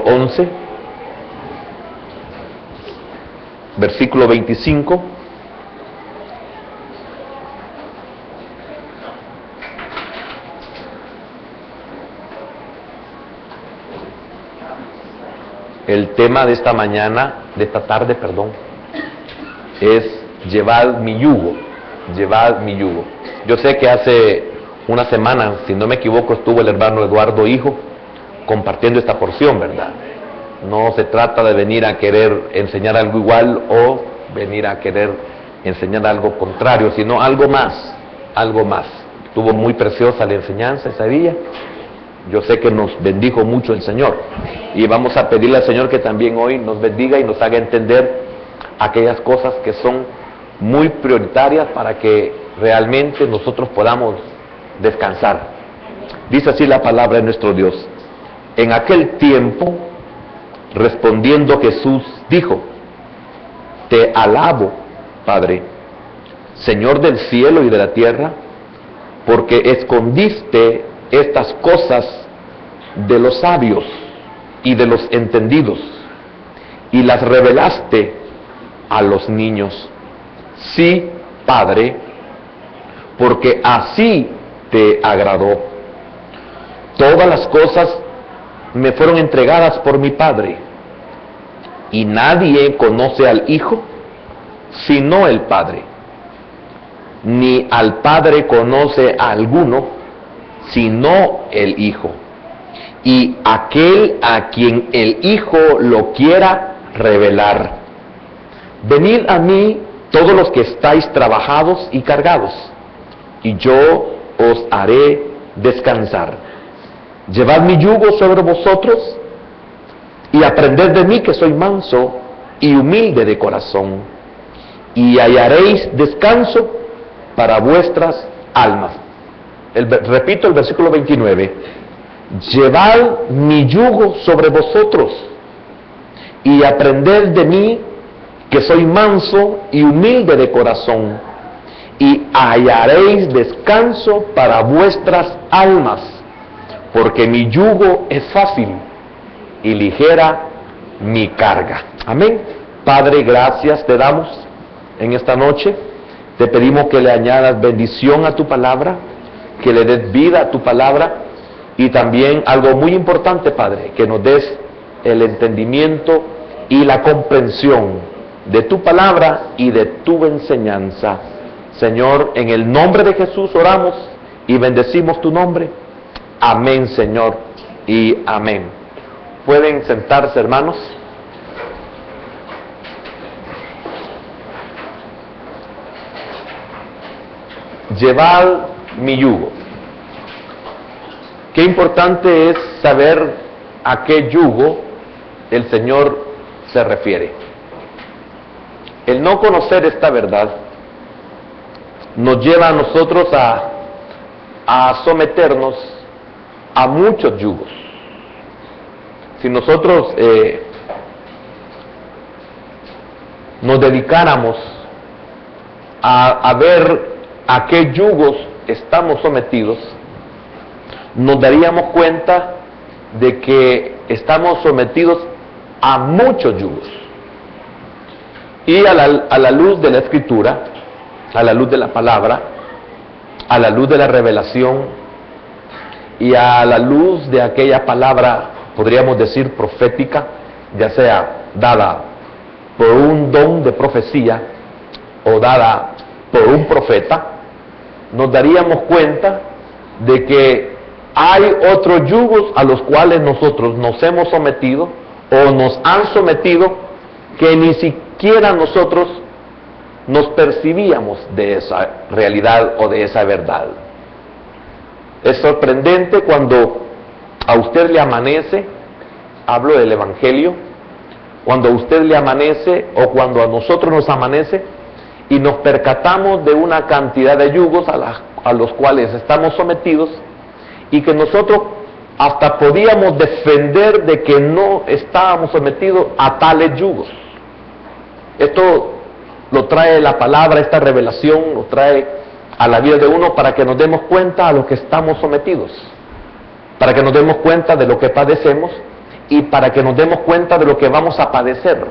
11, versículo 25. El tema de esta mañana, de esta tarde, perdón, es llevad mi yugo, llevad mi yugo. Yo sé que hace una semana, si no me equivoco, estuvo el hermano Eduardo Hijo compartiendo esta porción, ¿verdad? No se trata de venir a querer enseñar algo igual o venir a querer enseñar algo contrario, sino algo más, algo más. Estuvo muy preciosa la enseñanza ese día. Yo sé que nos bendijo mucho el Señor y vamos a pedirle al Señor que también hoy nos bendiga y nos haga entender aquellas cosas que son muy prioritarias para que realmente nosotros podamos descansar. Dice así la palabra de nuestro Dios: en aquel tiempo, respondiendo Jesús, dijo: te alabo, Padre, Señor del cielo y de la tierra, porque escondiste estas cosas de los sabios y de los entendidos, y las revelaste a los niños. Sí, Padre, porque así te agradó. Todas las cosas me fueron entregadas por mi Padre, y nadie conoce al Hijo sino el Padre, ni al Padre conoce a alguno sino el Hijo, y aquel a quien el Hijo lo quiera revelar. Venid a mí todos los que estáis trabajados y cargados, y yo os haré descansar. Llevad mi yugo sobre vosotros y aprended de mí, que soy manso y humilde de corazón, y hallaréis descanso para vuestras almas. Repito el versículo 29. Llevad mi yugo sobre vosotros y aprended de mí, que soy manso y humilde de corazón, y hallaréis descanso para vuestras almas, porque mi yugo es fácil y ligera mi carga. Amén. Padre, gracias te damos en esta noche. Te pedimos que le añadas bendición a tu palabra, que le des vida a tu palabra, y también algo muy importante, Padre, que nos des el entendimiento y la comprensión de tu palabra y de tu enseñanza. Señor, en el nombre de Jesús oramos y bendecimos tu nombre. Amén, Señor, y amén. Pueden sentarse, hermanos. Llevad mi yugo. Qué importante es saber a qué yugo el Señor se refiere. El no conocer esta verdad nos lleva a nosotros a someternos a muchos yugos. Si nosotros nos dedicáramos a ver a qué yugos estamos sometidos, nos daríamos cuenta de que estamos sometidos a muchos yugos. Y a la luz de la Escritura, a la luz de la palabra, a la luz de la revelación y a la luz de aquella palabra, podríamos decir profética, ya sea dada por un don de profecía o dada por un profeta, nos daríamos cuenta de que hay otros yugos a los cuales nosotros nos hemos sometido o nos han sometido que ni siquiera nosotros nos percibíamos de esa realidad o de esa verdad. Es sorprendente cuando a usted le amanece, hablo del Evangelio, cuando a usted le amanece o cuando a nosotros nos amanece y nos percatamos de una cantidad de yugos a los cuales estamos sometidos, y que nosotros hasta podíamos defender de que no estábamos sometidos a tales yugos. Esto lo trae la palabra, esta revelación lo trae a la vida de uno para que nos demos cuenta a lo que estamos sometidos, para que nos demos cuenta de lo que padecemos y para que nos demos cuenta de lo que vamos a padecer,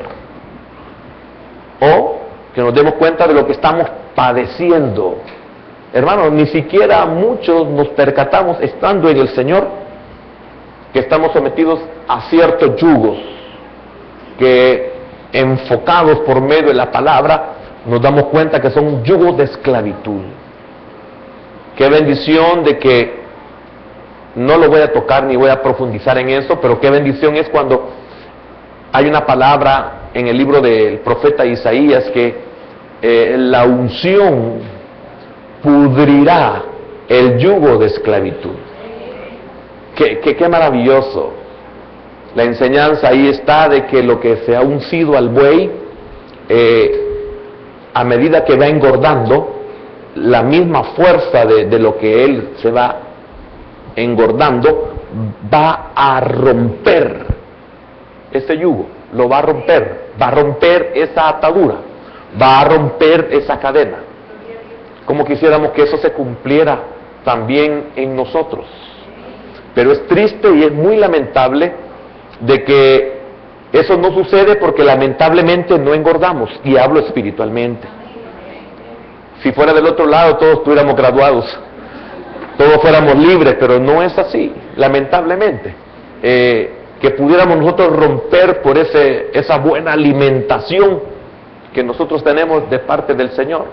o que nos demos cuenta de lo que estamos padeciendo. Hermanos, ni siquiera muchos nos percatamos, estando en el Señor, que estamos sometidos a ciertos yugos, que enfocados por medio de la palabra, nos damos cuenta que son yugos de esclavitud. Qué bendición de que, no lo voy a tocar ni voy a profundizar en eso, pero qué bendición es cuando hay una palabra en el libro del profeta Isaías que la unción pudrirá el yugo de esclavitud. Qué maravilloso. La enseñanza ahí está de que lo que se ha uncido al buey, a medida que va engordando, la misma fuerza de lo que él se va engordando, va a romper ese yugo, lo va a romper esa atadura, va a romper esa cadena. Como quisiéramos que eso se cumpliera también en nosotros. Pero es triste y es muy lamentable de que eso no sucede, porque lamentablemente no engordamos, y hablo espiritualmente. Si fuera del otro lado todos estuviéramos graduados, todos fuéramos libres, pero no es así, lamentablemente. Que pudiéramos nosotros romper por esa buena alimentación que nosotros tenemos de parte del Señor,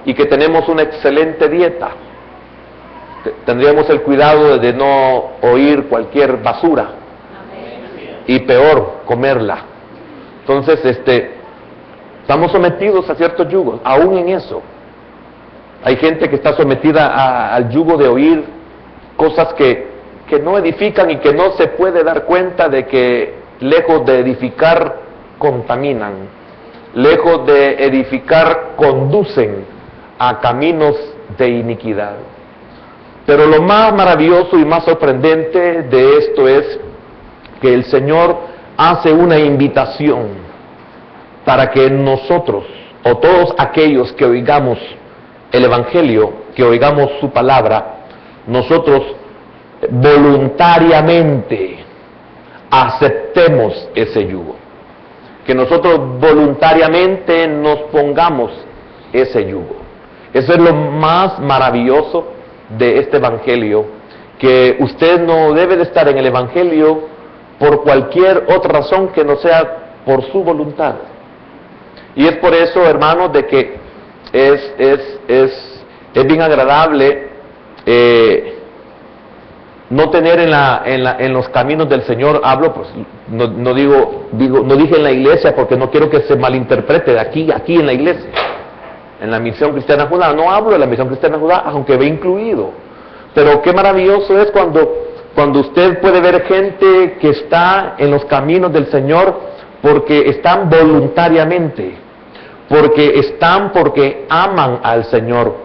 y que tenemos una excelente dieta. Tendríamos el cuidado de no oír cualquier basura, y peor, comerla. Entonces, estamos sometidos a ciertos yugos, aún en eso. Hay gente que está sometida al yugo de oír cosas que no edifican, y que no se puede dar cuenta de que, lejos de edificar, contaminan. Lejos de edificar, conducen a caminos de iniquidad. Pero lo más maravilloso y más sorprendente de esto es que el Señor hace una invitación para que nosotros, o todos aquellos que oigamos el Evangelio, que oigamos su palabra, nosotros voluntariamente aceptemos ese yugo. Que nosotros voluntariamente nos pongamos ese yugo. Eso es lo más maravilloso de este Evangelio, que usted no debe de estar en el Evangelio por cualquier otra razón que no sea por su voluntad. Y es por eso, hermanos, de que es bien agradable no tener en los caminos del Señor. Hablo, pues, no dije en la iglesia, porque no quiero que se malinterprete aquí en la iglesia. En la Misión Cristiana Judá, no hablo de la Misión Cristiana Judá, aunque ve incluido. Pero qué maravilloso es cuando usted puede ver gente que está en los caminos del Señor porque están voluntariamente, porque aman al Señor,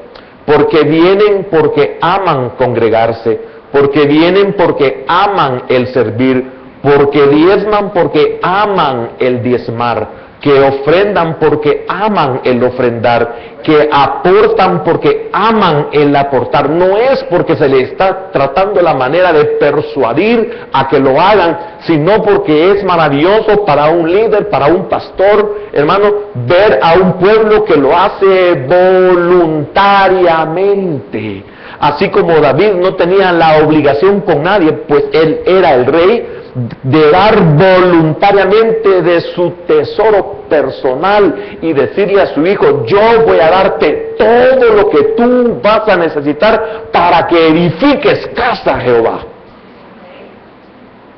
porque vienen porque aman congregarse, porque vienen porque aman el servir, porque diezman porque aman el diezmar, que ofrendan porque aman el ofrendar, que aportan porque aman el aportar. No es porque se le está tratando la manera de persuadir a que lo hagan, sino porque es maravilloso para un líder, para un pastor, hermano, ver a un pueblo que lo hace voluntariamente. Así como David no tenía la obligación con nadie, pues él era el rey, de dar voluntariamente de su tesoro personal y decirle a su hijo: yo voy a darte todo lo que tú vas a necesitar para que edifiques casa a Jehová.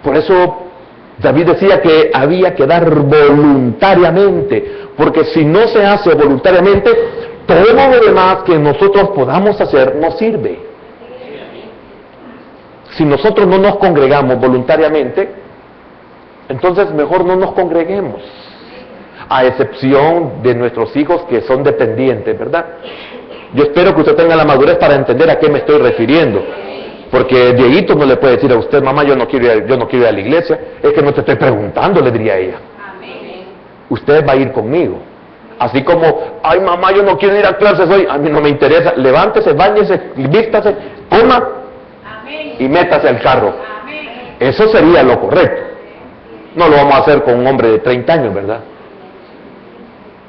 Por eso David decía que había que dar voluntariamente, porque si no se hace voluntariamente, todo lo demás que nosotros podamos hacer no sirve. Si nosotros no nos congregamos voluntariamente, entonces mejor no nos congreguemos, a excepción de nuestros hijos que son dependientes, ¿verdad? Yo espero que usted tenga la madurez para entender a qué me estoy refiriendo, porque Dieguito no le puede decir a usted: mamá, yo no quiero ir a la iglesia. Es que no te estoy preguntando, le diría ella. Usted va a ir conmigo. Así como: ay, mamá, yo no quiero ir a clases hoy, a mí no me interesa. Levántese, báñese, vístase, coma y métase al carro. Eso sería lo correcto. No lo vamos a hacer con un hombre de 30 años, ¿verdad?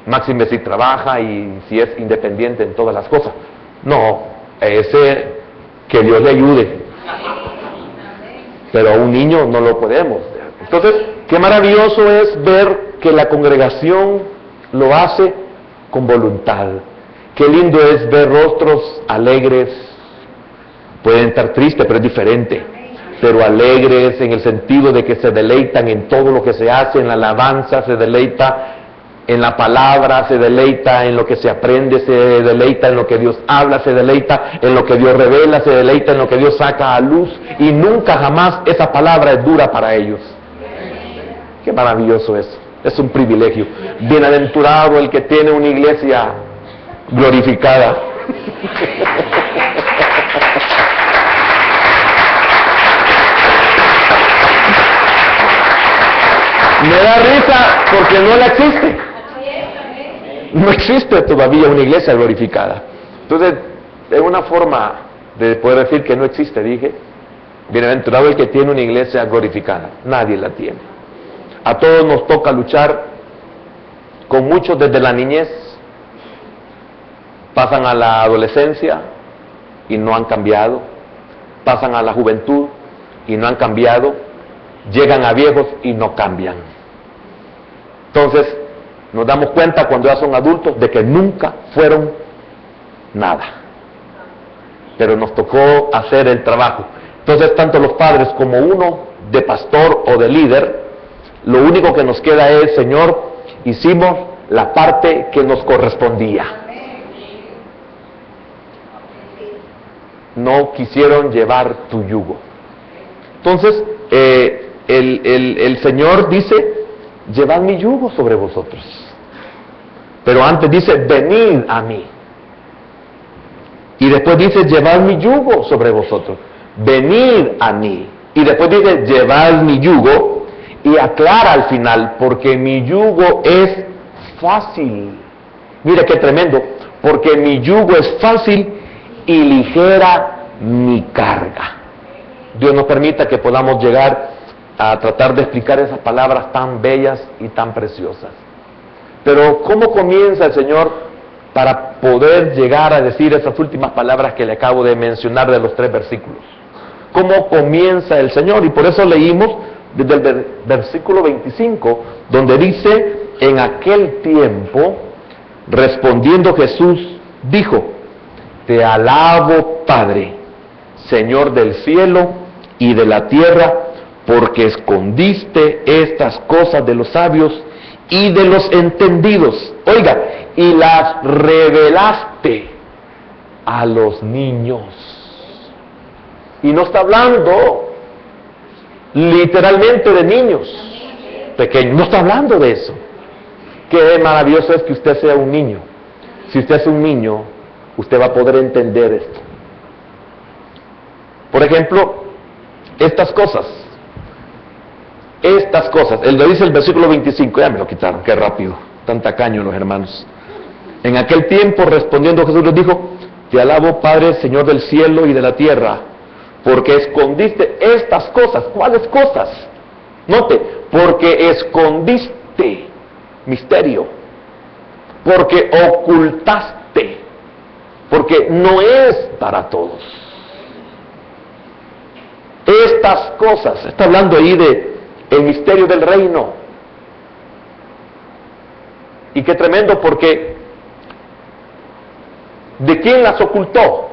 Máxime si trabaja y si es independiente en todas las cosas. No, ese que Dios le ayude. Pero a un niño no lo podemos. Entonces, qué maravilloso es ver que la congregación lo hace con voluntad. Qué lindo es ver rostros alegres. Pueden estar tristes, pero es diferente. Pero alegres en el sentido de que se deleitan en todo lo que se hace, en la alabanza, se deleita en la palabra, se deleita en lo que se aprende, se deleita en lo que Dios habla, se deleita en lo que Dios revela, se deleita en lo que Dios saca a luz, y nunca jamás esa palabra es dura para ellos. Qué maravilloso es un privilegio. Bienaventurado el que tiene una iglesia glorificada. Me da risa porque no la existe. No existe todavía una iglesia glorificada. Entonces, es una forma de poder decir que no existe, dije. Bienaventurado el que tiene una iglesia glorificada. Nadie la tiene. A todos nos toca luchar, con muchos desde la niñez, pasan a la adolescencia y no han cambiado, pasan a la juventud y no han cambiado, llegan a viejos y no cambian. Entonces, nos damos cuenta cuando ya son adultos de que nunca fueron nada. Pero nos tocó hacer el trabajo. Entonces, tanto los padres como uno de pastor o de líder, lo único que nos queda es, Señor, hicimos la parte que nos correspondía. No quisieron llevar tu yugo. Entonces, el Señor dice, llevad mi yugo sobre vosotros. Pero antes dice, venid a mí. Y después dice, llevad mi yugo sobre vosotros. Venid a mí. Y después dice, llevad mi yugo. Y aclara al final, porque mi yugo es fácil. Mire qué tremendo. Porque mi yugo es fácil y ligera mi carga. Dios nos permita que podamos llegar a tratar de explicar esas palabras tan bellas y tan preciosas. Pero ¿cómo comienza el Señor para poder llegar a decir esas últimas palabras que le acabo de mencionar de los 3 versículos? ¿Cómo comienza el Señor? Y por eso leímos desde el versículo 25, donde dice, en aquel tiempo, respondiendo Jesús, dijo, te alabo, Padre, Señor del cielo y de la tierra, porque escondiste estas cosas de los sabios y de los entendidos, oiga, y las revelaste a los niños. Y no está hablando literalmente de niños pequeños, no está hablando de eso. Qué maravilloso es que usted sea un niño. Si usted es un niño, usted va a poder entender esto. Por ejemplo, estas cosas, él lo dice el versículo 25, ya me lo quitaron, qué rápido, tan tacaño los hermanos. En aquel tiempo, respondiendo Jesús les dijo, te alabo, Padre, Señor del cielo y de la tierra, porque escondiste estas cosas. ¿Cuáles cosas? Note, porque escondiste, misterio, porque ocultaste, porque no es para todos. Estas cosas, está hablando ahí de el misterio del reino. Y qué tremendo, porque ¿de quién las ocultó?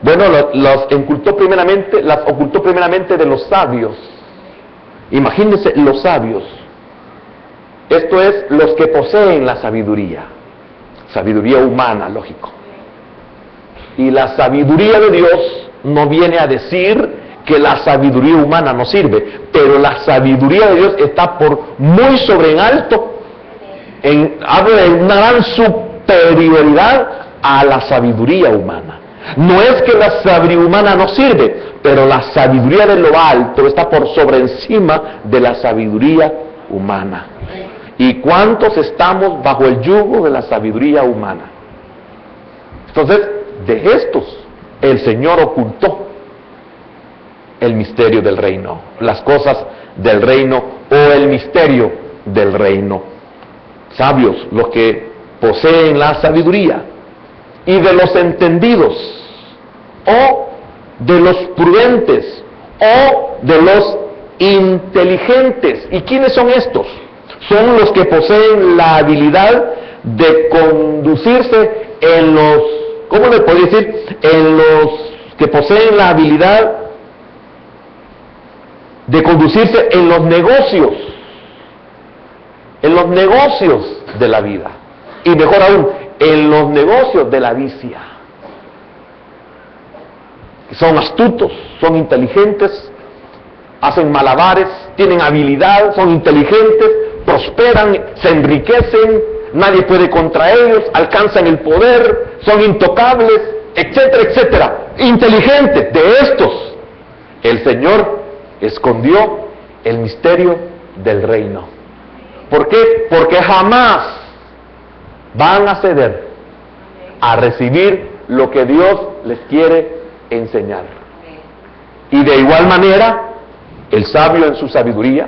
Bueno, las ocultó primeramente de los sabios. Imagínense los sabios. Esto es los que poseen la sabiduría humana, lógico. Y la sabiduría de Dios no viene a decir que la sabiduría humana no sirve, pero la sabiduría de Dios está por muy sobre en alto, habla de una gran superioridad a la sabiduría humana. No es que la sabiduría humana no sirve, pero la sabiduría de lo alto está por sobre encima de la sabiduría humana. ¿Y cuántos estamos bajo el yugo de la sabiduría humana? Entonces, de estos el Señor ocultó el misterio del reino, las cosas del reino o el misterio del reino. Sabios, los que poseen la sabiduría, y de los entendidos, o de los prudentes, o de los inteligentes. ¿Y quiénes son estos? Son los que poseen la habilidad de conducirse en los, ¿cómo le puedo decir? En los que poseen la habilidad de conducirse en los negocios de la vida, y mejor aún, en los negocios de la vicia. Son astutos, son inteligentes, hacen malabares, tienen habilidad, son inteligentes, prosperan, se enriquecen, nadie puede contra ellos, alcanzan el poder, son intocables, etcétera, etcétera. Inteligentes. De estos, el Señor escondió el misterio del reino. ¿Por qué? Porque jamás van a ceder a recibir lo que Dios les quiere enseñar. Y de igual manera, el sabio en su sabiduría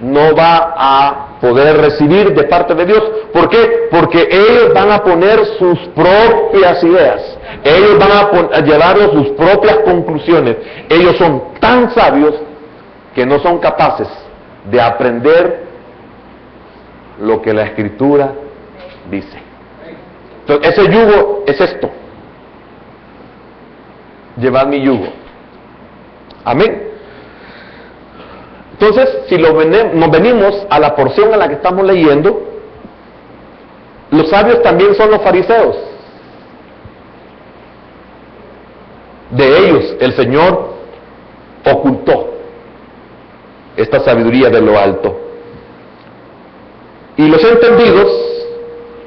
no va a poder recibir de parte de Dios. ¿Por qué? Porque ellos van a poner sus propias ideas, ellos van a llevarnos sus propias conclusiones. Ellos son tan sabios que no son capaces de aprender lo que la Escritura dice. Entonces, ese yugo es esto: llevad mi yugo. Amén. Entonces, si nos venimos a la porción a la que estamos leyendo, los sabios también son los fariseos. De ellos el Señor ocultó esta sabiduría de lo alto. Y los entendidos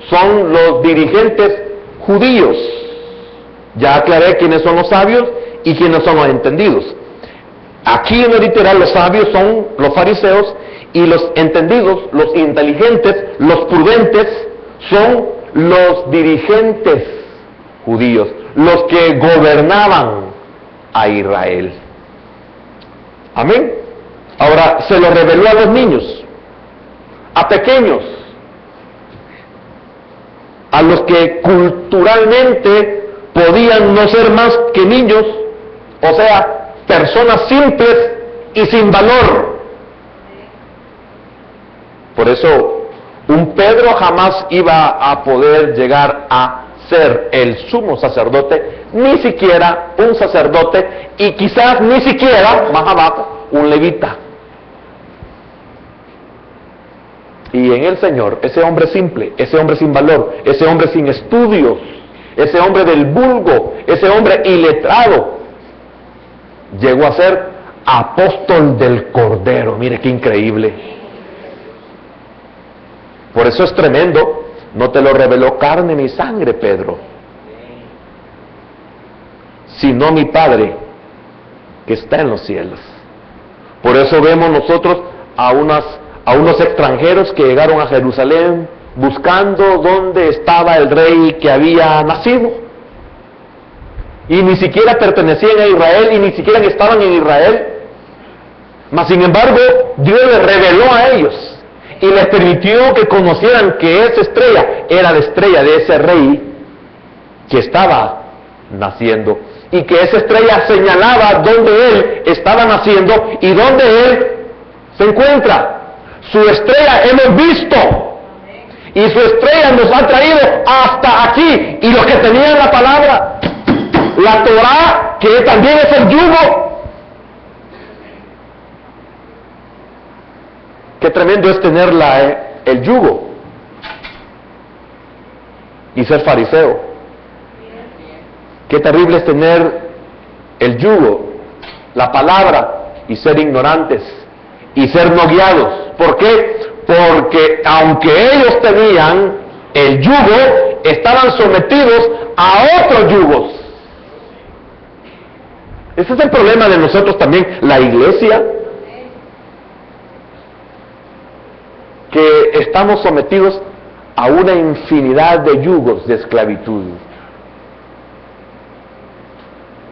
son los dirigentes judíos. Ya aclaré quiénes son los sabios y quiénes son los entendidos. Aquí en el literal, los sabios son los fariseos y los entendidos, los inteligentes, los prudentes, son los dirigentes judíos, los que gobernaban a Israel. Amén. Ahora, se lo reveló a los niños, a pequeños, a los que culturalmente podían no ser más que niños, o sea, personas simples y sin valor. Por eso, un Pedro jamás iba a poder llegar a ser el sumo sacerdote, ni siquiera un sacerdote, y quizás ni siquiera, más abajo, un levita. Y en el Señor, ese hombre simple, ese hombre sin valor, ese hombre sin estudios, ese hombre del vulgo, ese hombre iletrado, llegó a ser apóstol del Cordero. Mire qué increíble. Por eso es tremendo. No te lo reveló carne ni sangre, Pedro, sino mi Padre que está en los cielos. Por eso vemos nosotros a unos extranjeros que llegaron a Jerusalén buscando dónde estaba el rey que había nacido. Y ni siquiera pertenecían a Israel y ni siquiera estaban en Israel. Mas sin embargo, Dios les reveló a ellos y les permitió que conocieran que esa estrella era la estrella de ese rey que estaba naciendo, y que esa estrella señalaba dónde él estaba naciendo y dónde él se encuentra. Su estrella hemos visto, y su estrella nos ha traído hasta aquí. Y los que tenían la palabra, la Torá, que también es el yugo. Qué tremendo es tener el yugo y ser fariseo. Qué terrible es tener el yugo, la palabra, y ser ignorantes y ser no guiados. ¿Por qué? Porque aunque ellos tenían el yugo, estaban sometidos a otros yugos. Ese es el problema de nosotros también, la iglesia, que estamos sometidos a una infinidad de yugos de esclavitud.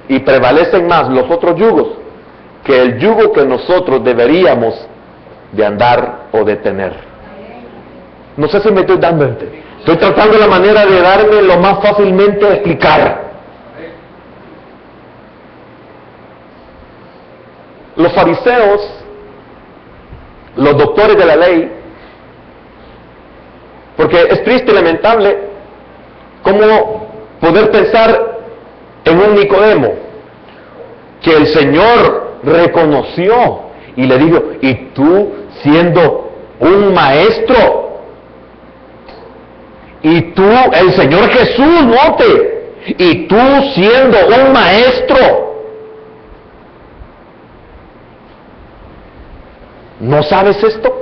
Y prevalecen más los otros yugos que el yugo que nosotros deberíamos de andar o de tener. No sé si me estoy dando a entender. Estoy tratando la manera de darme lo más fácilmente a explicar. Los fariseos, los doctores de la ley, porque es triste y lamentable cómo poder pensar en un Nicodemo que el Señor reconoció y le dijo, y tú siendo un maestro, y tú, el Señor Jesús, note, y tú siendo un maestro, ¿no sabes esto?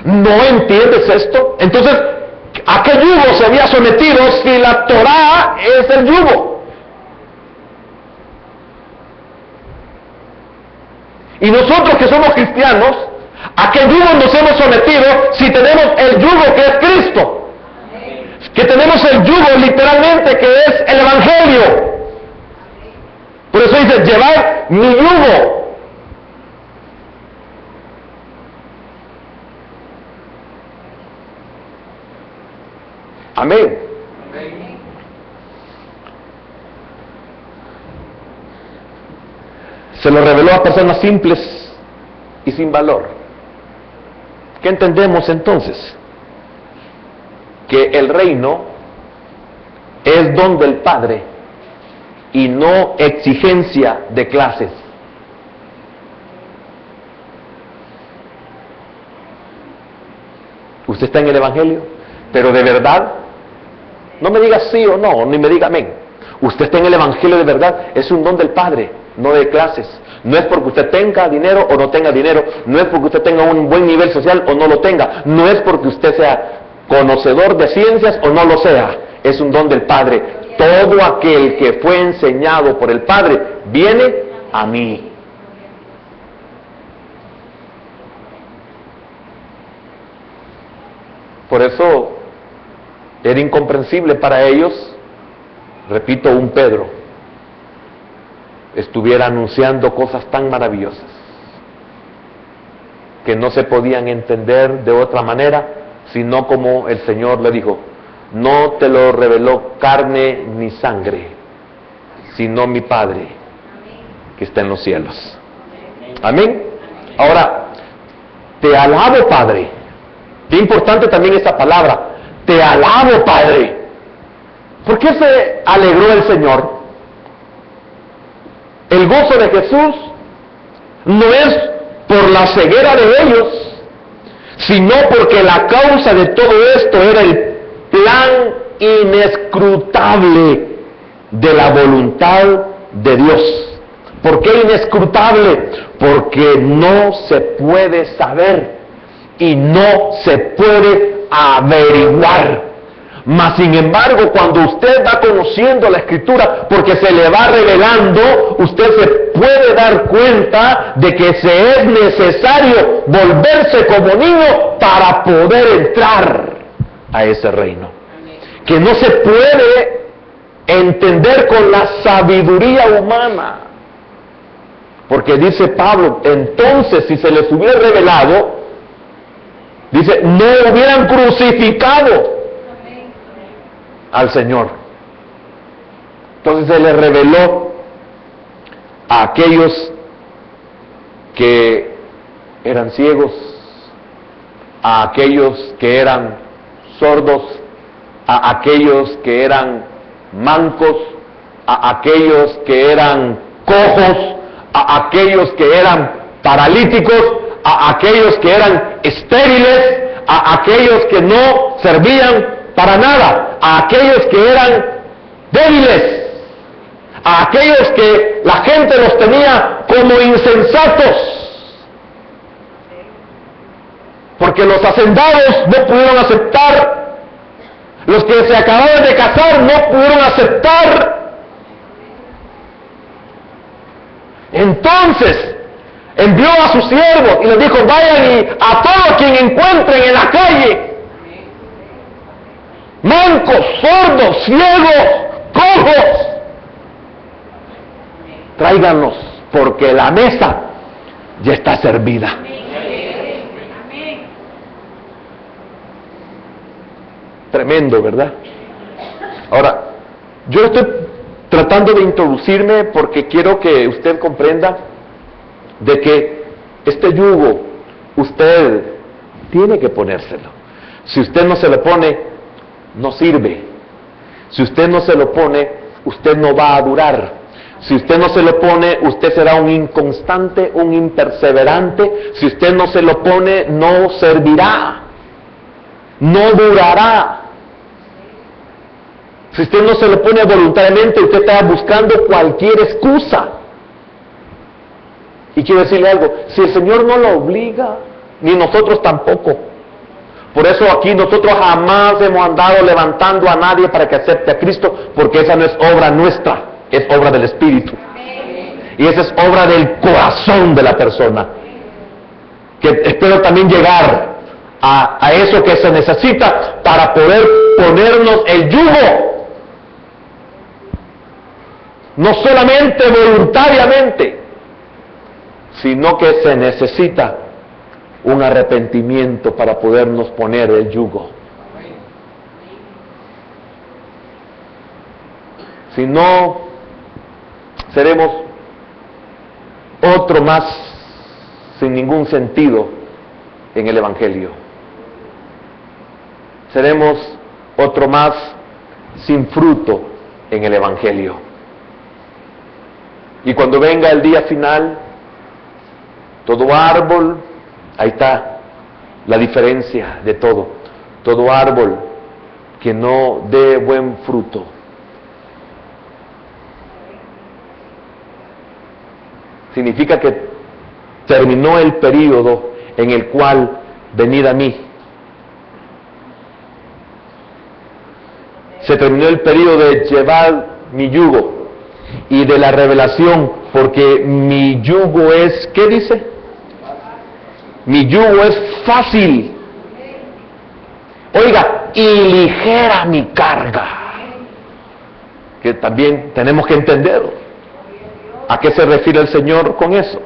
¿No entiendes esto? Entonces, ¿a qué yugo se había sometido si la Torá es el yugo? Y nosotros que somos cristianos, ¿a qué yugo nos hemos sometido si tenemos el yugo que es Cristo? Que tenemos el yugo literalmente que es el Evangelio. Por eso dice, llevad mi yugo. Amén. Se lo reveló a personas simples y sin valor. ¿Qué entendemos entonces? Que el reino es don del Padre y no exigencia de clases. ¿Usted está en el Evangelio? Pero de verdad, no me diga sí o no, ni me diga amén. Usted está en el Evangelio de verdad, es un don del Padre, no de clases. No es porque usted tenga dinero o no tenga dinero, no es porque usted tenga un buen nivel social o no lo tenga, no es porque usted sea conocedor de ciencias o no lo sea, es un don del Padre. Todo aquel que fue enseñado por el Padre viene a mí. Por eso era incomprensible para ellos, repito, un Pedro estuviera anunciando cosas tan maravillosas que no se podían entender de otra manera, sino como el Señor le dijo, no te lo reveló carne ni sangre, sino mi Padre que está en los cielos. Amén. Ahora, te alabo, Padre. Qué importante también esta palabra, te alabo, Padre. ¿Por qué se alegró el Señor? El gozo de Jesús no es por la ceguera de ellos, sino porque la causa de todo esto era el plan inescrutable de la voluntad de Dios. ¿Por qué inescrutable? Porque no se puede saber y no se puede averiguar. Mas sin embargo, cuando usted va conociendo la Escritura, porque se le va revelando, usted se puede dar cuenta de que se es necesario volverse como niño para poder entrar a ese reino. Que no se puede entender con la sabiduría humana. Porque dice Pablo, entonces si se les hubiera revelado, dice, no hubieran crucificado al Señor. Entonces se le reveló a aquellos que eran ciegos, a aquellos que eran sordos, a aquellos que eran mancos, a aquellos que eran cojos, a aquellos que eran paralíticos, a aquellos que eran estériles, a aquellos que no servían para nada, a aquellos que eran débiles, a aquellos que la gente los tenía como insensatos, porque los hacendados no pudieron aceptar, los que se acababan de casar no pudieron aceptar. Entonces envió a sus siervos y les dijo, vayan y a todo quien encuentren en la calle, mancos, sordos, ciegos, cojos, tráiganlos porque la mesa ya está servida. Tremendo, ¿verdad? Ahora, yo estoy tratando de introducirme porque quiero que usted comprenda de que este yugo usted tiene que ponérselo. Si usted no se lo pone, no sirve. Si usted no se lo pone, usted no va a durar. Si usted no se lo pone, usted será un inconstante, un imperseverante. Si usted no se lo pone, no servirá, no durará. Si usted no se lo pone voluntariamente, usted está buscando cualquier excusa. Y quiero decirle algo, si el Señor no lo obliga, ni nosotros tampoco. Por eso aquí nosotros jamás hemos andado levantando a nadie para que acepte a Cristo, porque esa no es obra nuestra, es obra del Espíritu. Y esa es obra del corazón de la persona. Que espero también llegar a eso que se necesita para poder ponernos el yugo. No solamente voluntariamente, sino que se necesita un arrepentimiento para podernos poner el yugo. Si no, seremos otro más sin ningún sentido en el Evangelio. Seremos otro más sin fruto en el Evangelio. Y cuando venga el día final, todo árbol, ahí está la diferencia de todo. Todo árbol que no dé buen fruto significa que terminó el período en el cual venid a mí. Se terminó el período de llevar mi yugo y de la revelación, porque mi yugo es, ¿qué dice? Mi yugo es fácil. Oiga, y ligera mi carga. Que también tenemos que entender a qué se refiere el Señor con eso.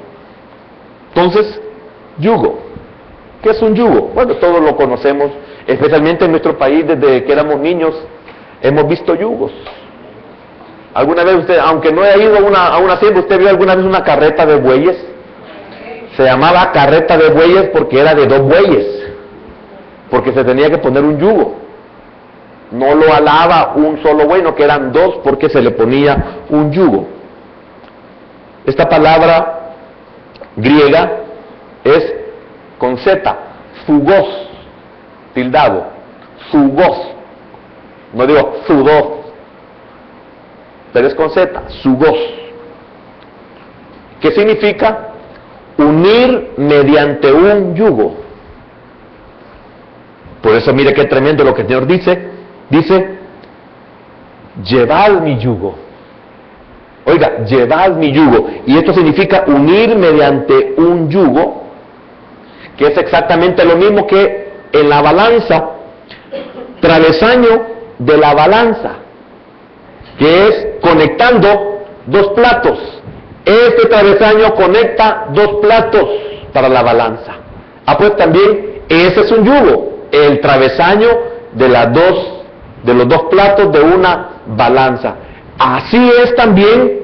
Entonces, yugo. ¿Qué es un yugo? Bueno, todos lo conocemos, especialmente en nuestro país, desde que éramos niños, hemos visto yugos. ¿Alguna vez usted, aunque no haya ido a una hacienda, usted vio alguna vez una carreta de bueyes? Se llamaba carreta de bueyes porque era de 2 bueyes, porque se tenía que poner un yugo. No lo alaba un solo buey, no que eran 2 porque se le ponía un yugo. Esta palabra griega es con Z, zugos, tildado, zugos. No digo zugos, pero es con Z, zugos. ¿Qué significa? Unir mediante un yugo. Por eso mire qué tremendo lo que el Señor dice. Dice, llevad mi yugo. Oiga, llevad mi yugo. Y esto significa unir mediante un yugo, que es exactamente lo mismo que en la balanza, travesaño de la balanza, que es conectando 2 platos. Este travesaño conecta 2 platos para la balanza. Ah, pues también ese es un yugo, el travesaño de los 2 platos de una balanza. Así es también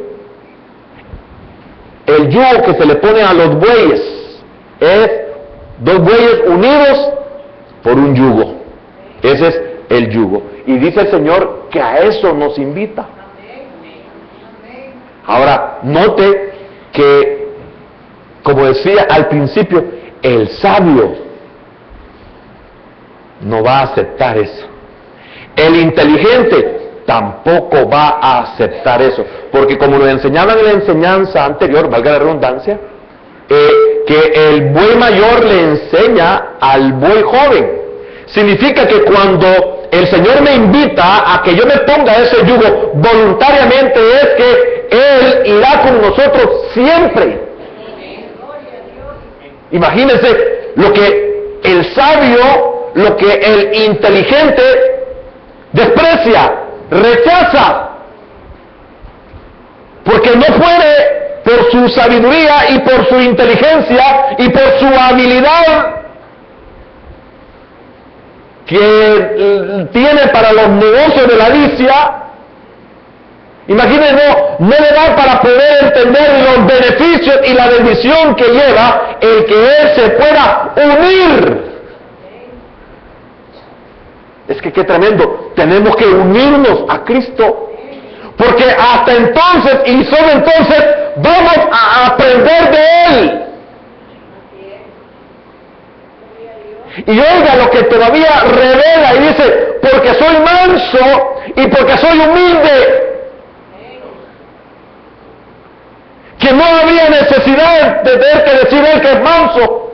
el yugo que se le pone a los bueyes. Es 2 bueyes unidos por un yugo. Ese es el yugo. Y dice el Señor que a eso nos invita. Ahora, note que, como decía al principio, el sabio no va a aceptar eso. El inteligente tampoco va a aceptar eso. Porque como nos enseñaban en la enseñanza anterior, valga la redundancia, que el buey mayor le enseña al buey joven. Significa que cuando el Señor me invita a que yo me ponga ese yugo voluntariamente, es que Él irá con nosotros siempre. Imagínense lo que el sabio, lo que el inteligente desprecia, rechaza, porque no puede por por su sabiduría y por su inteligencia y por su habilidad que tiene para los negocios de la vicia. Imagínense, no le da para poder entender los beneficios y la bendición que lleva el que él se pueda unir. Es que qué tremendo, tenemos que unirnos a Cristo, porque hasta entonces y solo entonces vamos a aprender de Él. Y oiga lo que todavía revela y dice, porque soy manso y porque soy humilde, que no habría necesidad de tener que decir él que es manso.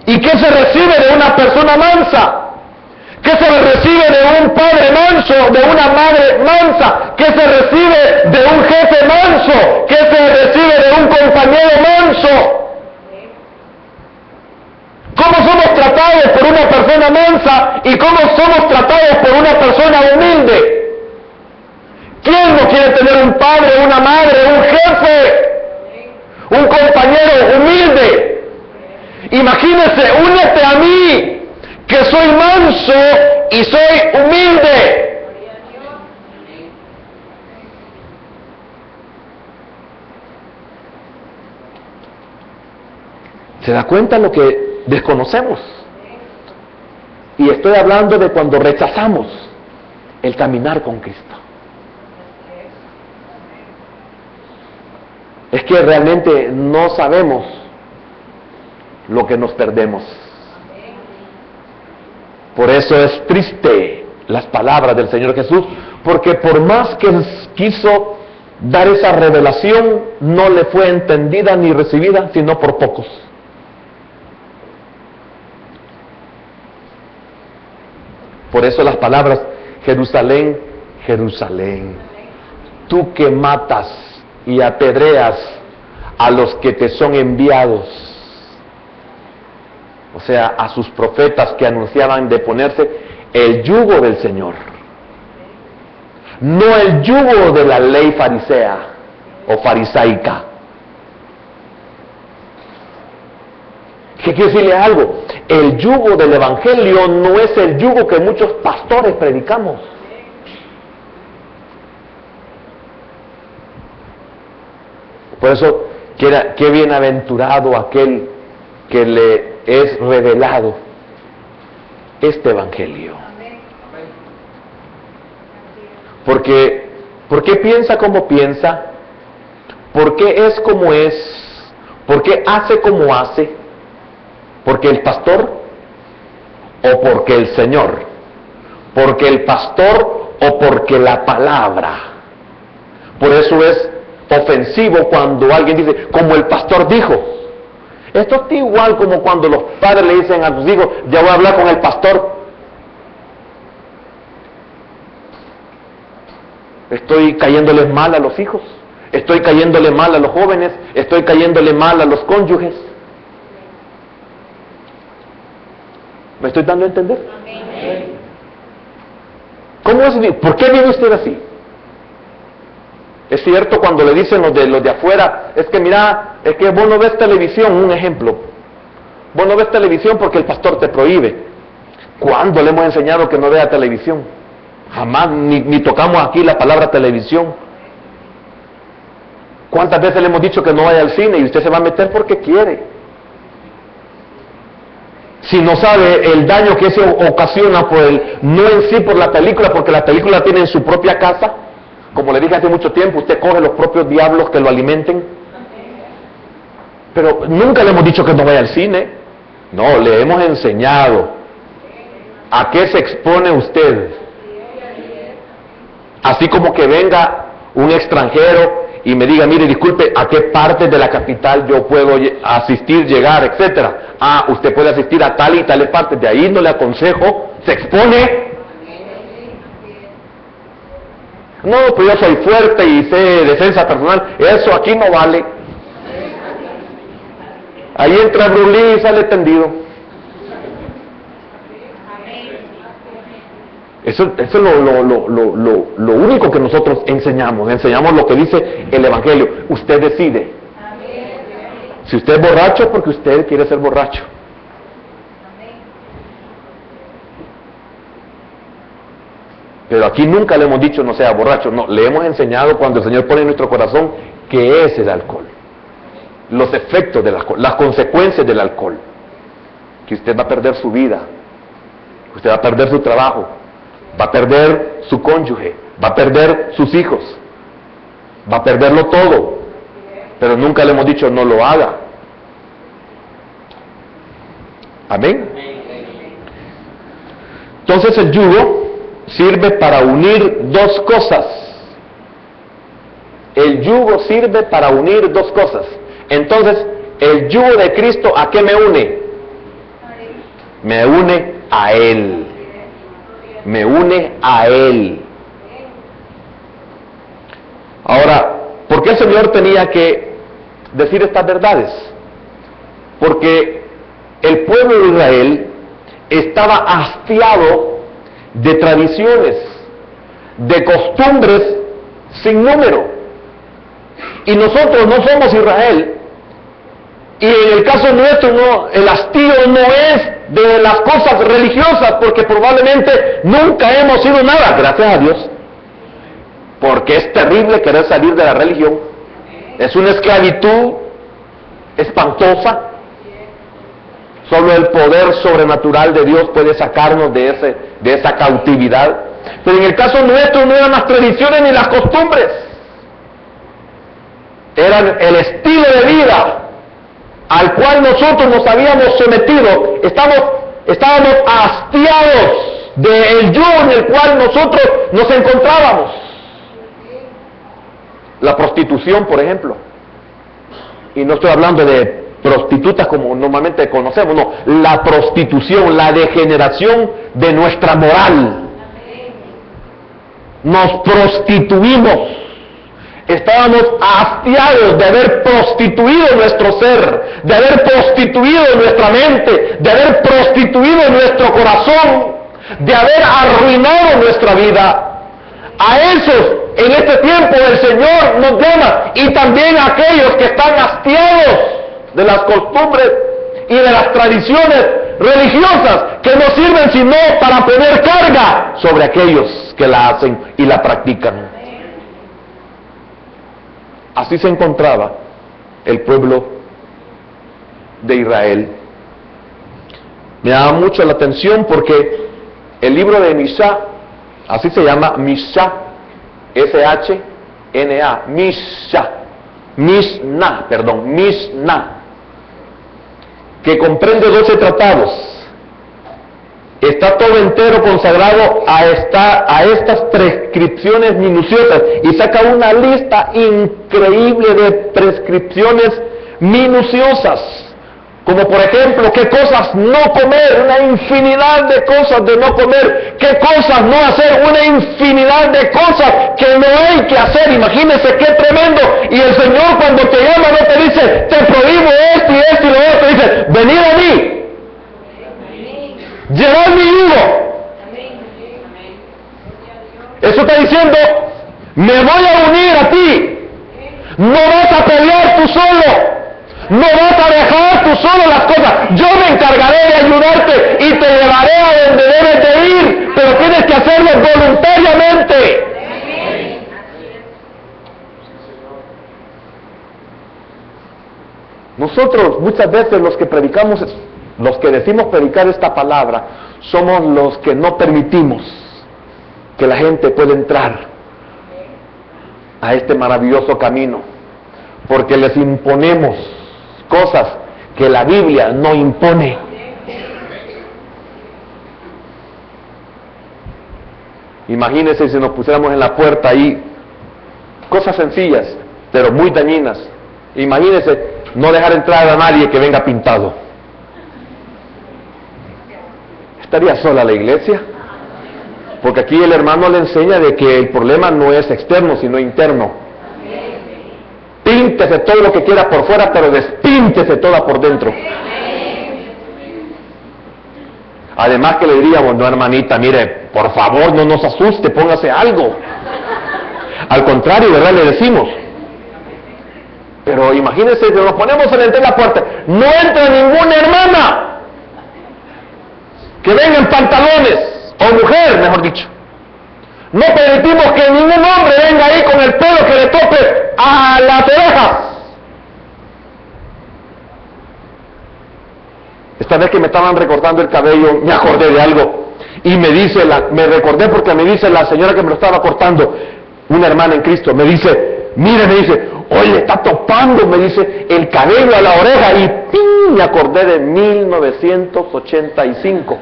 ¿Y qué se recibe de una persona mansa? ¿Qué se recibe de un padre manso, de una madre mansa? ¿Qué se recibe de un jefe manso? ¿Qué se recibe de un compañero manso? ¿Cómo somos tratados por una persona mansa y cómo somos tratados por una persona humilde? ¿Quién no quiere tener un padre, una madre, un jefe, un compañero humilde? Imagínese, únete a mí, que soy manso y soy humilde. ¿Se da cuenta lo que desconocemos? Y estoy hablando de cuando rechazamos el caminar con Cristo. Es que realmente no sabemos lo que nos perdemos. Por eso es triste las palabras del Señor Jesús, porque por más que quiso dar esa revelación, no le fue entendida ni recibida, sino por pocos. Por eso las palabras, Jerusalén, Jerusalén, tú que matas y apedreas a los que te son enviados, o sea, a sus profetas que anunciaban de ponerse el yugo del Señor, no el yugo de la ley farisea o farisaica. ¿Qué quiere decirle algo? El yugo del Evangelio no es el yugo que muchos pastores predicamos. Por eso, qué bienaventurado aquel que le es revelado este Evangelio. Porque, ¿por qué piensa como piensa? ¿Por qué es como es? ¿Por qué hace como hace? ¿Porque el pastor o porque el Señor? ¿Porque el pastor o porque la palabra? Por eso es ofensivo cuando alguien dice, como el pastor dijo. Esto es igual como cuando los padres le dicen a sus hijos, ya voy a hablar con el pastor. Estoy cayéndoles mal a los hijos, estoy cayéndole mal a los jóvenes, estoy cayéndole mal a los cónyuges. ¿Me estoy dando a entender? ¿Cómo es? ¿Por qué vive usted así? Es cierto cuando le dicen los de afuera, es que mira, es que vos no ves televisión, un ejemplo. Vos no ves televisión porque el pastor te prohíbe. ¿Cuándo le hemos enseñado que no vea televisión? Jamás, ni tocamos aquí la palabra televisión. ¿Cuántas veces le hemos dicho que no vaya al cine y usted se va a meter porque quiere? Si no sabe el daño que se ocasiona por no en sí por la película, porque la película tiene en su propia casa. Como le dije hace mucho tiempo, usted coge los propios diablos que lo alimenten. Pero nunca le hemos dicho que no vaya al cine. No, le hemos enseñado a qué se expone usted. Así como que venga un extranjero y me diga, mire, disculpe, ¿a qué parte de la capital yo puedo asistir, llegar, etcétera? Ah, usted puede asistir a tal y tales partes, de ahí no le aconsejo, se expone. No, pues yo soy fuerte y sé defensa personal, eso aquí no vale. Ahí entra Brulí y sale tendido. Eso es lo único que nosotros enseñamos. Enseñamos lo que dice el Evangelio. Usted decide. Si usted es borracho, es porque usted quiere ser borracho. Pero aquí nunca le hemos dicho no sea borracho. No, le hemos enseñado cuando el Señor pone en nuestro corazón qué es el alcohol. Los efectos del alcohol, las consecuencias del alcohol. Que usted va a perder su vida. Usted va a perder su trabajo. Va a perder su cónyuge. Va a perder sus hijos. Va a perderlo todo. Pero nunca le hemos dicho no lo haga. Amén. Entonces el yugo sirve para unir dos cosas. El yugo sirve para unir dos cosas. Entonces, el yugo de Cristo, ¿a qué me une? Me une a Él. Me une a Él. Ahora, ¿por qué el Señor tenía que decir estas verdades? Porque el pueblo de Israel estaba hastiado de tradiciones, de costumbres sin número. Y nosotros no somos Israel. Y en el caso nuestro, no, el hastío no es de las cosas religiosas, porque probablemente nunca hemos sido nada, gracias a Dios. Porque es terrible querer salir de la religión. Es una esclavitud espantosa. Solo el poder sobrenatural de Dios puede sacarnos de esa cautividad. Pero en el caso nuestro no eran las tradiciones ni las costumbres. Eran el estilo de vida al cual nosotros nos habíamos sometido. Estábamos hastiados del yugo en el cual nosotros nos encontrábamos. La prostitución, por ejemplo. Y no estoy hablando de prostitutas como normalmente conocemos, no. La prostitución, la degeneración de nuestra moral. Nos prostituimos. Estábamos hastiados de haber prostituido nuestro ser, de haber prostituido nuestra mente, de haber prostituido nuestro corazón, de haber arruinado nuestra vida. A esos, en este tiempo, el Señor nos llama, y también a aquellos que están hastiados de las costumbres y de las tradiciones religiosas que no sirven sino para poner carga sobre aquellos que la hacen y la practican. Así se encontraba el pueblo de Israel. Me llama mucho la atención porque el libro de Mishá, así se llama Mishá, S-H-N-A, Mishá, Mishnah, que comprende 12 tratados. Está todo entero consagrado a estas prescripciones minuciosas, y saca una lista increíble de prescripciones minuciosas, como por ejemplo qué cosas no comer, una infinidad de cosas de no comer, qué cosas no hacer, una infinidad de cosas que no hay que hacer. Imagínense qué tremendo. Y el Señor, cuando te llama, no te dice te prohíbo esto y esto y lo otro, dice venid a mí, llevad mi yugo. Eso está diciendo, me voy a unir a ti. No vas a pelear tú solo. No vas a dejar tú solo las cosas. Yo me encargaré de ayudarte y te llevaré a donde debes de ir. Pero tienes que hacerlo voluntariamente. Nosotros muchas veces los que predicamos, los que decimos predicar esta palabra, somos los que no permitimos que la gente pueda entrar a este maravilloso camino, porque les imponemos cosas que la Biblia no impone. Imagínense si nos pusiéramos en la puerta ahí cosas sencillas, pero muy dañinas. Imagínense no dejar entrar a nadie que venga pintado. ¿Estaría sola la iglesia? Porque aquí el hermano le enseña de que el problema no es externo, sino interno. Píntese todo lo que quiera por fuera, pero despíntese toda por dentro. Además que le diríamos, no hermanita, mire, por favor no nos asuste, póngase algo. Al contrario, ¿verdad? Le decimos. Pero imagínense que nos ponemos frente a la puerta, no entra ninguna hermana que venga en pantalones, o mujer, mejor dicho. No permitimos que ningún hombre venga ahí con el pelo que le tope a las orejas. Esta vez que me estaban recortando el cabello, me acordé de algo. Y me recordé porque me dice la señora que me lo estaba cortando, una hermana en Cristo, me dice, mire, me dice, oye, está topando, me dice, el cabello a la oreja. Y ¡pim! Me acordé de 1985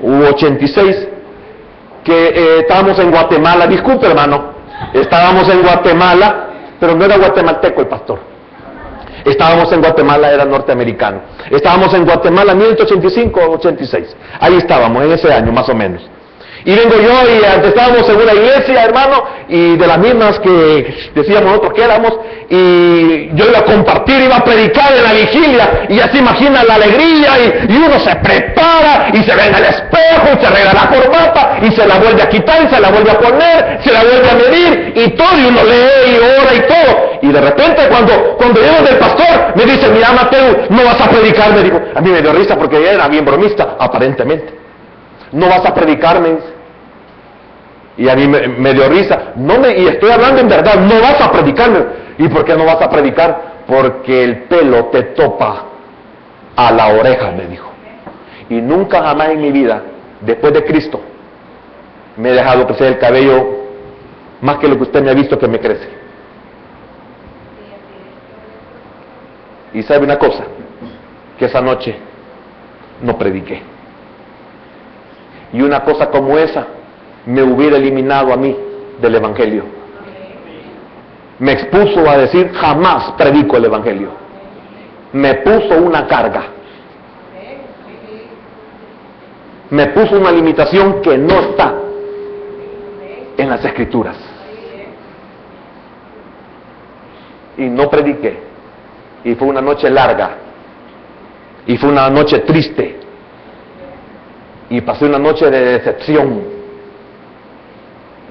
u 86, que estábamos en Guatemala. Disculpe, hermano, estábamos en Guatemala, pero no era guatemalteco el pastor. Estábamos en Guatemala, era norteamericano. Estábamos en Guatemala 1985 o 86. Ahí estábamos, en ese año más o menos. Y vengo yo y estábamos en una iglesia, hermano, y de las mismas que decíamos nosotros que éramos, y yo iba a compartir, iba a predicar en la vigilia, y así imagina la alegría, y uno se prepara, y se ve en el espejo, y se arregla la corbata, y se la vuelve a quitar, y se la vuelve a poner, se la vuelve a medir, y todo, y uno lee, y ora, y todo. Y de repente cuando llego del pastor, me dice, mira Mateo, no vas a predicar, me dijo. A mí me dio risa porque era bien bromista, aparentemente. No vas a predicarme. Y a mí me dio risa. Y estoy hablando en verdad, no vas a predicarme. ¿Y por qué no vas a predicar? Porque el pelo te topa a la oreja, me dijo. Y nunca jamás en mi vida, después de Cristo, me he dejado crecer el cabello más que lo que usted me ha visto que me crece. Y sabe una cosa, que esa noche no prediqué. Y una cosa como esa me hubiera eliminado a mí del Evangelio. Me expuso a decir, jamás predico el Evangelio. Me puso una carga. Me puso una limitación que no está en las Escrituras. Y no prediqué. Y fue una noche larga. Y fue una noche triste. Y pasé una noche de decepción.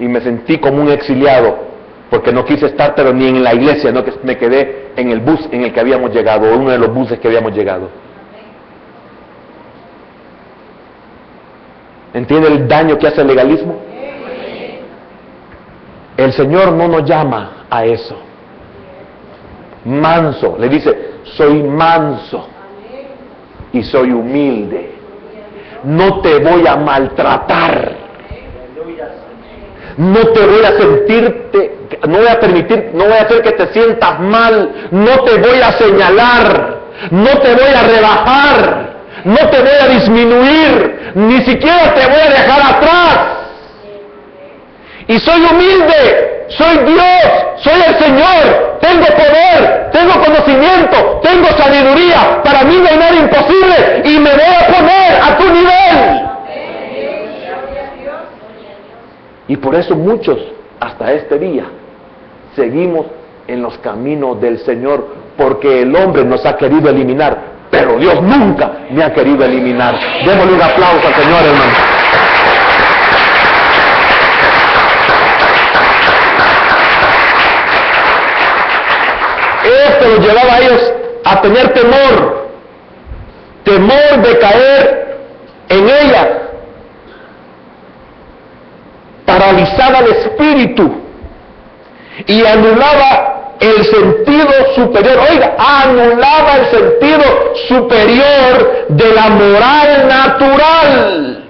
Y me sentí como un exiliado, porque no quise estar, pero ni en la iglesia, no, que me quedé en el bus en el que habíamos llegado, uno de los buses que habíamos llegado. ¿Entiende el daño que hace el legalismo? El Señor no nos llama a eso. Manso, le dice, soy manso y soy humilde. No te voy a maltratar. No te voy a sentirte, no voy a permitir, no voy a hacer que te sientas mal. No te voy a señalar, no te voy a rebajar, no te voy a disminuir, ni siquiera te voy a dejar atrás. Y soy humilde, soy Dios, soy el Señor, tengo poder, tengo conocimiento, tengo sabiduría. Para mí no hay nada imposible y me voy a poner a tu nivel. Y por eso muchos, hasta este día, seguimos en los caminos del Señor, porque el hombre nos ha querido eliminar, pero Dios nunca me ha querido eliminar. Démosle un aplauso al Señor, hermano. Esto los llevaba a ellos a tener temor de caer en ella. Paralizaba el espíritu y anulaba el sentido superior. Oiga, anulaba el sentido superior de la moral natural.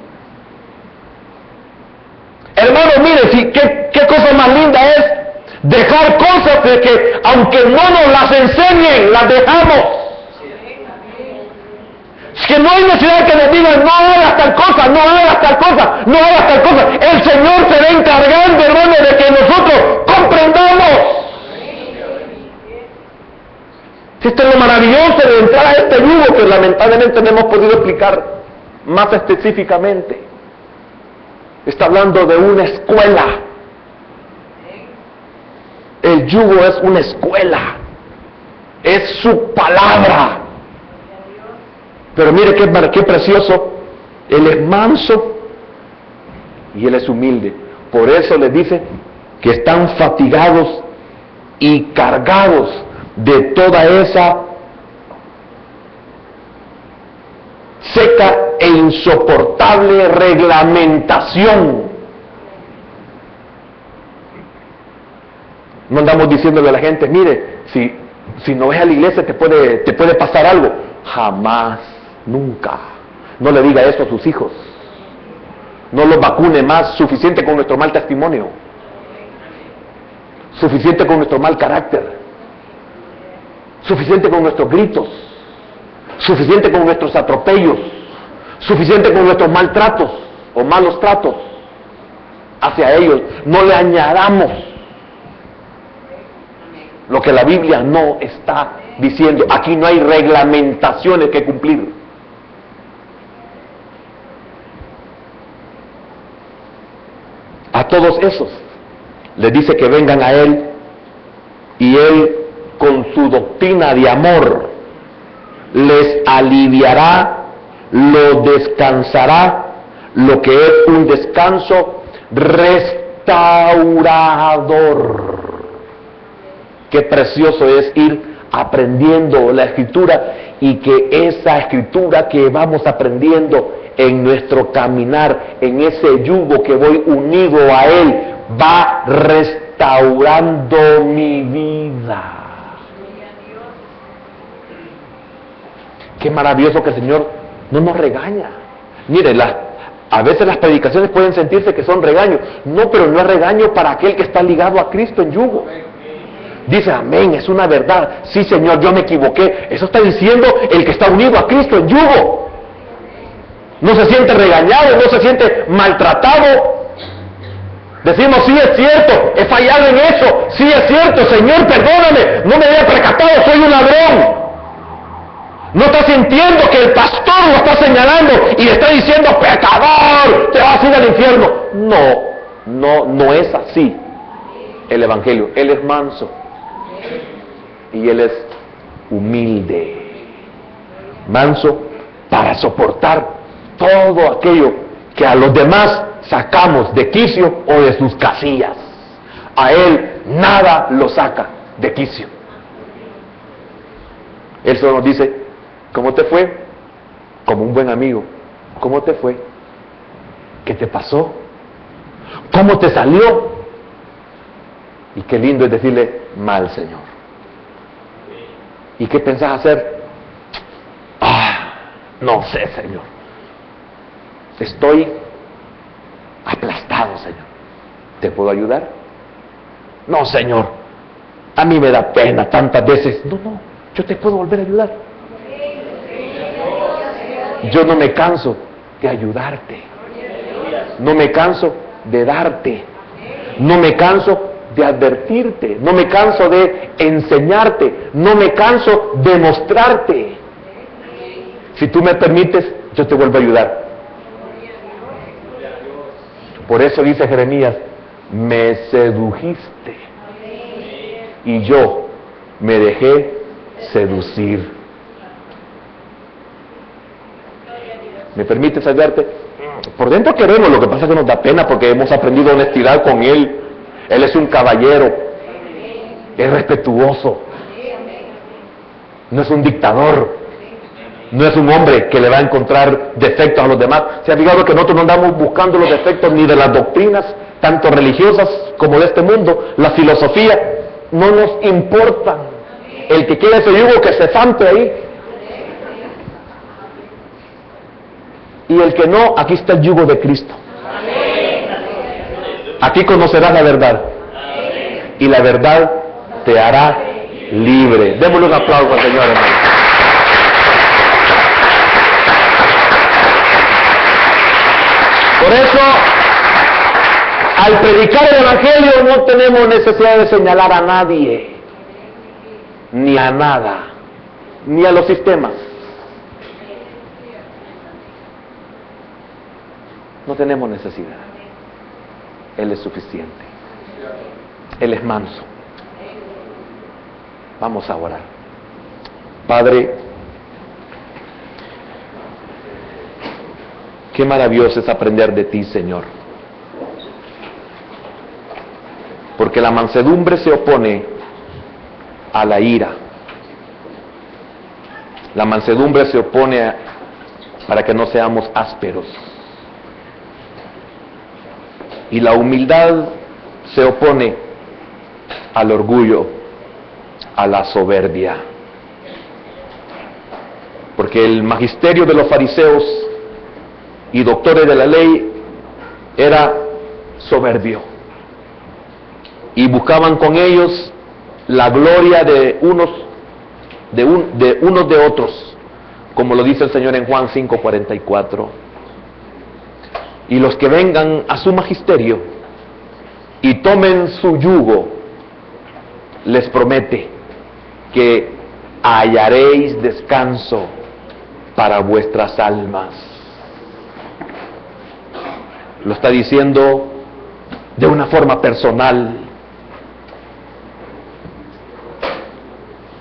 Hermano, mire, qué cosa más linda es dejar cosas de que, aunque no nos las enseñen, las dejamos. Es que no hay necesidad que les digan, no hagas tal cosa, no hagas tal cosa, no hagas tal cosa. El Señor se va encargando, hermano, de que nosotros comprendamos. Esto es lo maravilloso de entrar a este yugo que lamentablemente no hemos podido explicar más específicamente. Está hablando de una escuela. El yugo es una escuela. Es su palabra. Pero mire qué precioso Él es manso y Él es humilde. Por eso les dice que están fatigados y cargados de toda esa seca e insoportable reglamentación. No andamos diciéndole a la gente, mire, si no ves a la iglesia te puede pasar algo. Jamás, nunca. No le diga eso a sus hijos. No los vacune más. Suficiente con nuestro mal testimonio. Suficiente con nuestro mal carácter. Suficiente con nuestros gritos. Suficiente con nuestros atropellos. Suficiente con nuestros maltratos o malos tratos hacia ellos. No le añadamos lo que la Biblia no está diciendo. Aquí no hay reglamentaciones que cumplir. A todos esos les dice que vengan a Él y Él con su doctrina de amor les aliviará, lo descansará, lo que es un descanso restaurador. Qué precioso es ir aprendiendo la Escritura y que esa Escritura que vamos aprendiendo en nuestro caminar, en ese yugo que voy unido a Él, va restaurando mi vida. Qué maravilloso que el Señor no nos regaña. Mire, a veces las predicaciones pueden sentirse que son regaños. No, pero no es regaño para aquel que está ligado a Cristo en yugo. Dice, amén, es una verdad. Sí, Señor, yo me equivoqué. Eso está diciendo el que está unido a Cristo en yugo. No se siente regañado, no se siente maltratado. Decimos, sí es cierto, he fallado en eso. Sí es cierto, Señor, perdóname, no me había percatado, soy un ladrón. No está sintiendo que el pastor lo está señalando y le está diciendo, pecador, te vas a ir al infierno. No es así el Evangelio. Él es manso y Él es humilde. Manso para soportar todo aquello que a los demás sacamos de quicio o de sus casillas. A Él nada lo saca de quicio. Él solo nos dice, ¿cómo te fue? Como un buen amigo. ¿Cómo te fue? ¿Qué te pasó? ¿Cómo te salió? Y qué lindo es decirle, mal, Señor. ¿Y qué pensás hacer? No sé, Señor. Estoy aplastado, Señor. ¿Te puedo ayudar? No, Señor. A mí me da pena tantas veces. No, yo te puedo volver a ayudar. Yo no me canso de ayudarte. No me canso de darte. No me canso de advertirte. No me canso de enseñarte. No me canso de mostrarte. Si tú me permites, yo te vuelvo a ayudar. Por eso dice Jeremías, me sedujiste y yo me dejé seducir. ¿Me permites ayudarte? Por dentro queremos, lo que pasa es que nos da pena porque hemos aprendido honestidad con Él. Él es un caballero, es respetuoso, no es un dictador, no es un hombre que le va a encontrar defectos a los demás. Se ha fijado que nosotros no andamos buscando los defectos ni de las doctrinas, tanto religiosas como de este mundo, la filosofía, no nos importan. El que quiera ese yugo, que se zampe ahí. Y el que no, aquí está el yugo de Cristo. Aquí conocerás la verdad. Y la verdad te hará libre. Démosle un aplauso al Señor, hermano. Por eso, al predicar el Evangelio no tenemos necesidad de señalar a nadie, ni a nada, ni a los sistemas. No tenemos necesidad. Él es suficiente. Él es manso. Vamos a orar. Padre, Qué maravilloso es aprender de ti, Señor. Porque la mansedumbre se opone a la ira. La mansedumbre se opone para que no seamos ásperos. Y la humildad se opone al orgullo, a la soberbia. Porque el magisterio de los fariseos y doctores de la ley era soberbio. Y buscaban con ellos la gloria de unos de otros, como lo dice el Señor en Juan 5:44. Y los que vengan a su magisterio y tomen su yugo, les promete que hallaréis descanso para vuestras almas. Lo está diciendo de una forma personal.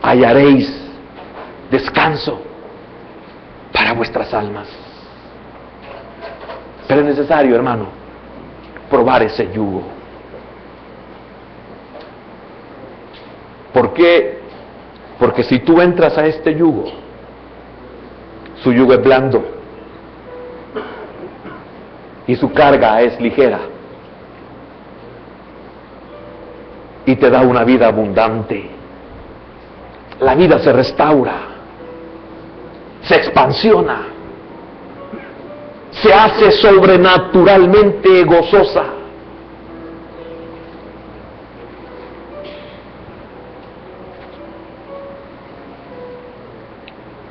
Hallaréis descanso para vuestras almas. Pero es necesario, hermano, probar ese yugo. ¿Por qué? Porque si tú entras a este yugo, su yugo es blando y su carga es ligera y te da una vida abundante. La vida se restaura, se expansiona, se hace sobrenaturalmente gozosa.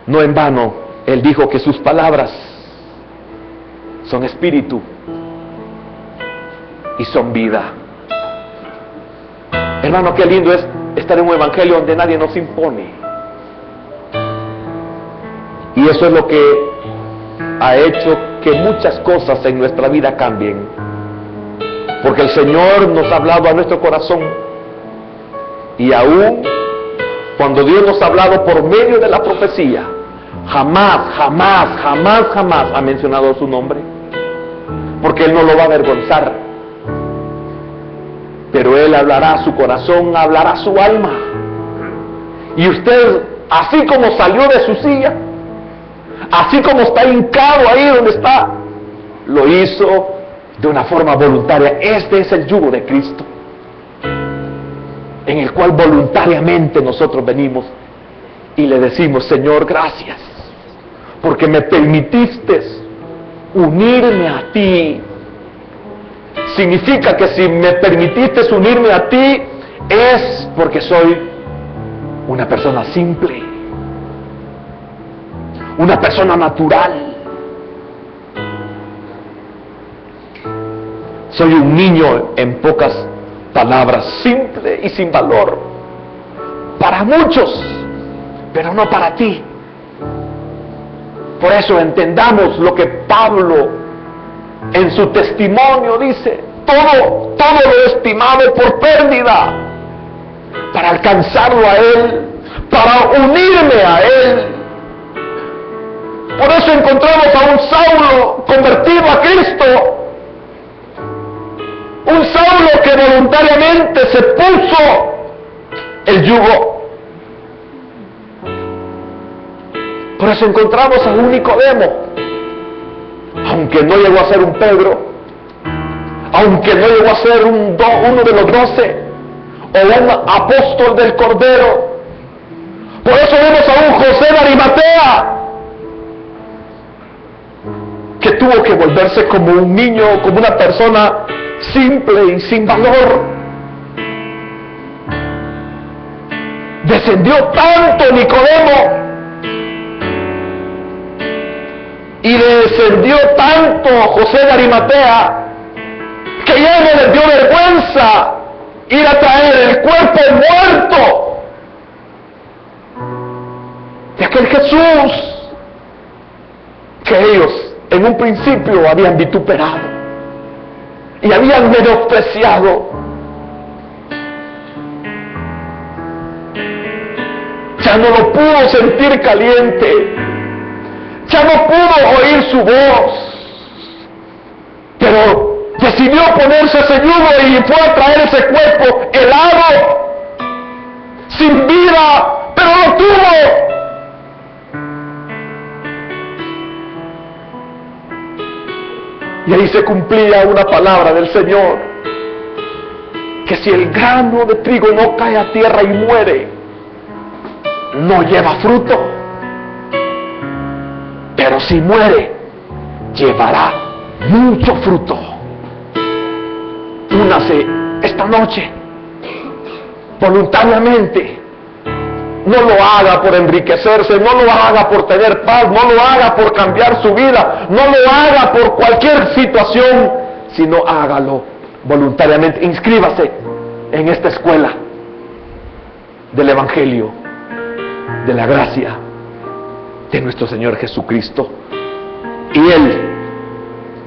No en vano, Él dijo que sus palabras son espíritu y son vida. Hermano, qué lindo es estar en un evangelio donde nadie nos impone. Y eso es lo que ha hecho que muchas cosas en nuestra vida cambien. Porque el Señor nos ha hablado a nuestro corazón. Y aún cuando Dios nos ha hablado por medio de la profecía, jamás ha mencionado su nombre. Porque Él no lo va a avergonzar. Pero Él hablará a su corazón, hablará a su alma. Y usted, así como salió de su silla, así como está hincado ahí donde está, lo hizo de una forma voluntaria. Este es el yugo de Cristo, en el cual voluntariamente nosotros venimos y le decimos: Señor, gracias, porque me permitiste unirme a ti. Significa que si me permitiste unirme a ti, es porque soy una persona simple, una persona natural. Soy un niño, en pocas palabras, simple y sin valor para muchos, pero no para ti. Por eso entendamos lo que Pablo en su testimonio dice: todo lo he estimado por pérdida para alcanzarlo a Él, para unirme a Él. Por eso encontramos a un Saulo convertido a Cristo, un Saulo que voluntariamente se puso el yugo. Por eso encontramos a un Nicodemo, aunque no llegó a ser un Pedro, aunque no llegó a ser uno de los 12, o un apóstol del Cordero. Por eso vemos a un José de Arimatea, que tuvo que volverse como un niño, como una persona simple y sin valor. Descendió tanto Nicodemo, y descendió tanto José de Arimatea, que ya no les dio vergüenza ir a traer el cuerpo muerto de aquel Jesús que ellos en un principio habían vituperado y habían menospreciado. Ya no lo pudo sentir caliente, ya no pudo oír su voz, decidió ponerse ese yugo y fue a traer ese cuerpo helado, sin vida, pero lo tuvo. Y ahí se cumplía una palabra del Señor, que si el grano de trigo no cae a tierra y muere, no lleva fruto, pero si muere, llevará mucho fruto. Únase esta noche, voluntariamente. No lo haga por enriquecerse, no lo haga por tener paz, no lo haga por cambiar su vida, no lo haga por cualquier situación, sino hágalo voluntariamente. Inscríbase en esta escuela del Evangelio, de la gracia de nuestro Señor Jesucristo. Y Él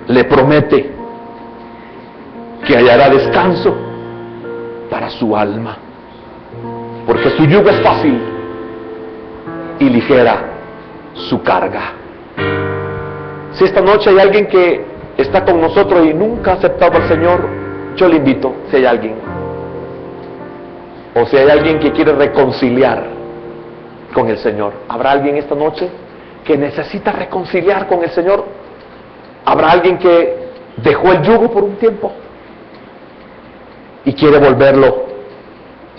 le promete que hallará descanso para su alma, porque su yugo es fácil y ligera su carga. Si esta noche hay alguien que está con nosotros y nunca ha aceptado al Señor, yo le invito, si hay alguien, o si hay alguien que quiere reconciliar con el Señor. ¿Habrá alguien esta noche que necesita reconciliar con el Señor? ¿Habrá alguien que dejó el yugo por un tiempo y quiere volverlo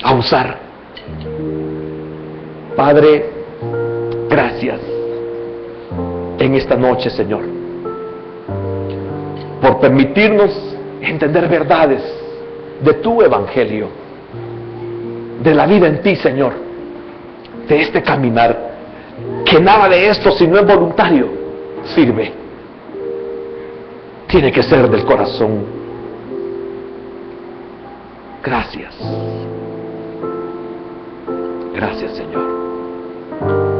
a usar? Padre, gracias en esta noche, Señor, por permitirnos entender verdades de tu Evangelio, de la vida en ti, Señor, de este caminar, que nada de esto, si no es voluntario, sirve. Tiene que ser del corazón. Gracias. Gracias, Señor.